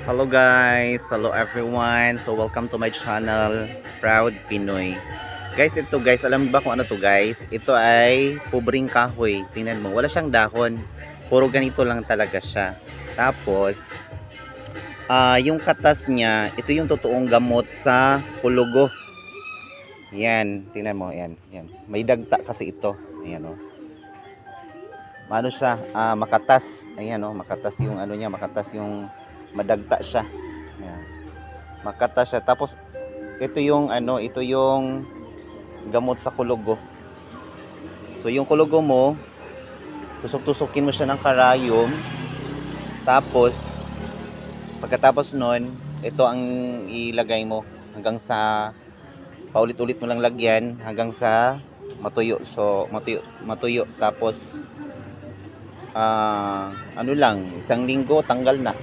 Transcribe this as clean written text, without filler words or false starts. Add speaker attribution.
Speaker 1: Hello guys, hello everyone. So welcome to my channel, Proud Pinoy. Guys, ito guys, alam niyo ba kung ano to guys? Ito ay pubring kahoy. Tingnan mo, wala siyang dahon. Puro ganito lang talaga siya. Tapos, yung katas niya, ito yung totoong gamot sa hulugo. Yan, tingnan mo, yan, yan. May dagta kasi ito. Ayan oh. Ano siya, makatas. Ayan oh, makatas yung ano niya, makatas yung madagta siya. Ayan. Makatas siya. Tapos ito yung ano, ito yung gamot sa kulugo. So yung kulugo mo, tusok-tusukin mo siya ng karayom. Tapos pagkatapos nun, ito ang ilagay mo hanggang sa paulit-ulit mo lang lagyan hanggang sa matuyo. So matuyo. Tapos ano lang, isang linggo tanggal na.